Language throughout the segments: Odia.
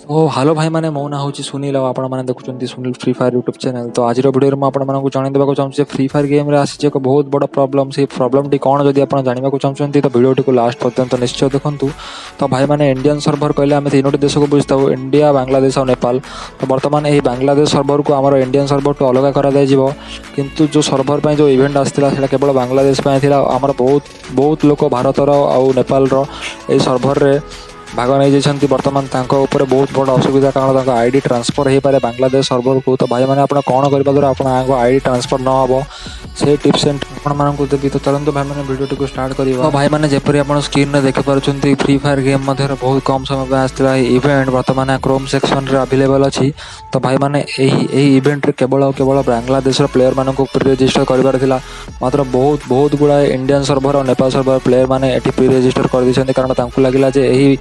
ଓ ହ୍ୟାଲୋ ଭାଇମାନେ, ମୋ ନାଁ ହେଉଛି ସୁନୀଲ ଆଉ ଆପଣମାନେ ଦେଖୁଛନ୍ତି Sunil free fire YouTube channel. ତ ଆଜିର ଭିଡ଼ିଓରେ ମୁଁ ଆପଣମାନଙ୍କୁ ଜଣାଇ ଦେବାକୁ ଚାହୁଁଛି ଯେ ଫ୍ରି ଫାୟାର ଗେମ୍ରେ ଆସିଛି ଏକ ବହୁତ ବଡ଼ ପ୍ରୋବ୍ଲେମ୍। ସେହି ପ୍ରୋବ୍ଲେମ୍ଟି କ'ଣ ଯଦି ଆପଣ ଜାଣିବାକୁ ଚାହୁଁଛନ୍ତି ତ ଭିଡ଼ିଓଟିକୁ ଲାଷ୍ଟ ପର୍ଯ୍ୟନ୍ତ ନିଶ୍ଚୟ ଦେଖନ୍ତୁ। ତ ଭାଇମାନେ, ଇଣ୍ଡିଆନ୍ ସର୍ଭର କହିଲେ ଆମେ ତିନୋଟି ଦେଶକୁ ବୁଝିଥାଉ, ଇଣ୍ଡିଆ, ବାଂଲାଦେଶ ଆଉ ନେପାଳ। ତ ବର୍ତ୍ତମାନ ଏହି ବାଂଲାଦେଶ ସର୍ଭରକୁ ଆମର ଇଣ୍ଡିଆନ୍ ସର୍ଭରଠୁ ଅଲଗା କରାଯାଇଯିବ। କିନ୍ତୁ ଯେଉଁ ସର୍ଭର ପାଇଁ ଯେଉଁ ଇଭେଣ୍ଟ ଆସିଥିଲା ସେଇଟା କେବଳ ବାଂଲାଦେଶ ପାଇଁ ଥିଲା। ଆମର ବହୁତ ଲୋକ ଭାରତର ଆଉ ନେପାଳର ଏହି ସର୍ଭରରେ ଭାଗ ନେଇଯାଇଛନ୍ତି। ବର୍ତ୍ତମାନ ତାଙ୍କ ଉପରେ ବହୁତ ବଡ଼ ଅସୁବିଧା, କାରଣ ତାଙ୍କ ଆଇଡି ଟ୍ରାନ୍ସଫର ହୋଇପାରେ ବାଂଲାଦେଶ ସର୍ଭରକୁ। ତ ଭାଇମାନେ, ଆପଣ କ'ଣ କରିବା ଦ୍ୱାରା ଆପଣଙ୍କ ଆଇଡି ଟ୍ରାନ୍ସଫର ନ ହେବ ସେଇ ଟିପ୍ସ ଆଣ୍ଡ ଆପଣମାନଙ୍କୁ ଦେବି। ତ ଚାଲନ୍ତୁ ଭାଇମାନେ ଭିଡ଼ିଓଟିକୁ ଷ୍ଟାର୍ଟ କରିବା। ତ ଭାଇମାନେ, ଯେପରି ଆପଣ ସ୍କ୍ରିନ୍ରେ ଦେଖିପାରୁଛନ୍ତି, ଫ୍ରି ଫାୟାର ଗେମ୍ ମଧ୍ୟରେ ବହୁତ କମ୍ ସମୟ ପାଇଁ ଆସିଥିଲା ଏହି ଇଭେଣ୍ଟ ବର୍ତ୍ତମାନ କ୍ରୋମ୍ ସେକ୍ସନରେ ଆଭେଲେବଲ୍ ଅଛି। ତ ଭାଇମାନେ, ଏହି ଇଭେଣ୍ଟରେ କେବଳ ବାଂଲାଦେଶର ପ୍ଲେୟରମାନଙ୍କୁ ପ୍ରି ରେଜିଷ୍ଟର କରିବାର ଥିଲା। ମାତ୍ର ବହୁତ ଗୁଡ଼ାଏ ଇଣ୍ଡିଆନ୍ ସର୍ଭର ଆଉ ନେପାଳ ସର୍ଭର ପ୍ଲେୟରମାନେ ଏଠି ପ୍ରି ରେଜିଷ୍ଟର କରିଦେଇଛନ୍ତି, କାରଣ ତାଙ୍କୁ ଲାଗିଲା ଯେ ଏହି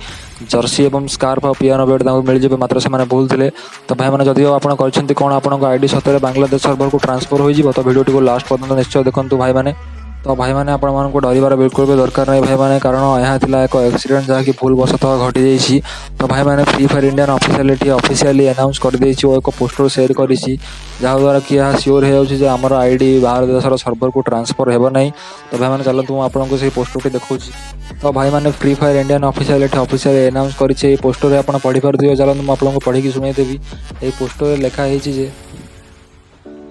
ଜର୍ସି ଏବଂ ସ୍କାର୍ଫ ଆଉ ପିଆନୋ ବେଟ୍ ତାଙ୍କୁ ମିଳିଯିବ। ମାତ୍ର ସେମାନେ ଭୁଲ ଥିଲେ। ତ ଭାଇମାନେ, ଯଦିଓ ଆପଣ କରିଛନ୍ତି କ'ଣ ଆପଣଙ୍କ ଆଇଡି ସତରେ ବାଂଲାଦେଶ ସର୍ଭରକୁ ଟ୍ରାନ୍ସଫର ହୋଇଯିବ, ତ ଭିଡ଼ିଓଟିକୁ ଲାଷ୍ଟ ପର୍ଯ୍ୟନ୍ତ ନିଶ୍ଚୟ ଦେଖନ୍ତୁ ଭାଇମାନେ। ତ ଭାଇମାନେ, ଆପଣମାନଙ୍କୁ ଡରିବାର ବିଲକୁଲ ବି ଦରକାର ନାହିଁ ଭାଇମାନେ, କାରଣ ଏହା ଥିଲା ଏକ ଆକ୍ସିଡେଣ୍ଟ ଯାହାକି ଭୁଲବଶତଃ ଘଟିଯାଇଛି। ତ ଭାଇମାନେ, free fire Indian officially announce କରିଦେଇଛି ଓ ଏକ ପୋଷ୍ଟର ସେୟାର କରିଛି, ଯାହାଦ୍ୱାରା କି ଏହା ସିଓର ହେଇଯାଉଛି ଯେ ଆମର ଆଇଡି ବାହାର ଦେଶର ସର୍ଭରକୁ ଟ୍ରାନ୍ସଫର ହେବ ନାହିଁ। ତ ଭାଇମାନେ, ଚାଲନ୍ତୁ ମୁଁ ଆପଣଙ୍କୁ ସେହି ପୋଷ୍ଟରଟି ଦେଖାଉଛି। ତ ଭାଇମାନେ, free fire Indian officially announce କରିଛି। ଏହି ପୋଷ୍ଟରରେ ଆପଣ ପଢ଼ିପାରୁଥିବେ। ଚାଲନ୍ତୁ ମୁଁ ଆପଣଙ୍କୁ ପଢ଼ିକି ଶୁଣାଇଦେବି। ଏହି ପୋଷ୍ଟରରେ ଲେଖା ହେଇଛି ଯେ,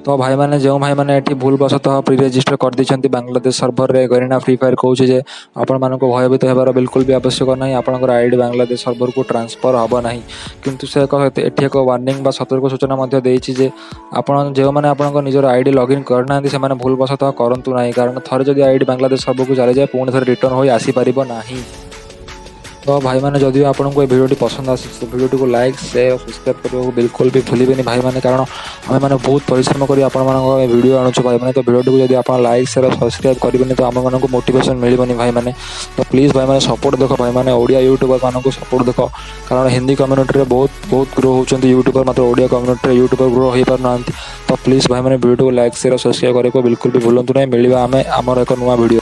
ତ ଭାଇମାନେ, ଯେଉଁ ଭାଇମାନେ ଏଠି ଭୁଲବଶତଃ ପ୍ରି ରେଜିଷ୍ଟର କରିଦେଇଛନ୍ତି ବାଂଲାଦେଶ ସର୍ଭରରେ, ଗରିନା ଫ୍ରି ଫାୟାର କହୁଛି ଯେ ଆପଣମାନଙ୍କୁ ଭୟଭୀତ ହେବାର ବିଲକୁଲ ବି ଆବଶ୍ୟକ ନାହିଁ। ଆପଣଙ୍କର ଆଇଡି ବାଂଲାଦେଶ ସର୍ଭରକୁ ଟ୍ରାନ୍ସଫର ହେବ ନାହିଁ। କିନ୍ତୁ ସେ ଏଠି ଏକ ୱାର୍ଣ୍ଣିଂ ବା ସତର୍କ ସୂଚନା ମଧ୍ୟ ଦେଇଛି ଯେ ଯେଉଁମାନେ ଆପଣଙ୍କ ନିଜର ଆଇଡି ଲଗ୍ଇନ୍ କରିନାହାନ୍ତି ସେମାନେ ଭୁଲବଶତଃ କରନ୍ତୁ ନାହିଁ, କାରଣ ଥରେ ଯଦି ଆଇଡି ବାଂଲାଦେଶ ସର୍ଭରକୁ ଚାଲିଯାଏ ପୁଣି ଥରେ ରିଟର୍ନ ହୋଇ ଆସିପାରିବ ନାହିଁ। ତ ଭାଇମାନେ, ଯଦିଓ ଆପଣଙ୍କୁ ଏ ଭିଡ଼ିଓଟି ପସନ୍ଦ ଆସିଛି ତ ଭିଡ଼ିଓଟିକୁ ଲାଇକ୍, ସେୟାର ଓ ସବସ୍କ୍ରାଇବ୍ କରିବାକୁ ବିଲକୁଲ ବି ଭୁଲିବେନି ଭାଇମାନେ, କାରଣ ଆମେମାନେ ବହୁତ ପରିଶ୍ରମ କରି ଆପଣମାନଙ୍କ ଏ ଭିଡ଼ିଓ ଆଣୁଛୁ ଭାଇମାନେ। ତ ଭିଡ଼ିଓଟିକୁ ଯଦି ଆପଣ ଲାଇକ୍, ସେୟାର ଓ ସବସ୍କ୍ରାଇବ୍ କରିବେନି ତ ଆମମାନଙ୍କୁ ମୋଟିଭେସନ୍ ମିଳିବନି ଭାଇମାନେ। ତ ପ୍ଲିଜ୍ ଭାଇମାନେ ସପୋର୍ଟ ଦେଖ ଭାଇମାନେ, ଓଡ଼ିଆ ୟୁଟ୍ୟୁବରମାନଙ୍କୁ ସପୋର୍ଟ ଦେଖ, କାରଣ ହିନ୍ଦୀ କମ୍ୟୁନିଟିରେ ବହୁତ ଗ୍ରୋ ହେଉଛନ୍ତି ୟୁଟ୍ୟୁବର, ମାତ୍ର ଓଡ଼ିଆ କମ୍ୟୁନିଟିରେ ୟୁଟ୍ୟୁବର ଗ୍ରୋ ହୋଇପାରୁନାହାନ୍ତି। ତ ପ୍ଲିଜ୍ ଭାଇମାନେ, ଭିଡ଼ିଓଟିକୁ ଲାଇକ୍, ସେୟାର ଓ ସବସ୍କ୍ରାଇବ୍ କରିବାକୁ ବିଲକୁଲ ବି ଭୁଲନ୍ତୁ ନାହିଁ। ମିଳିବା ଆମେ ଆମର ଏକ ନୂଆ ଭିଡ଼ିଓ।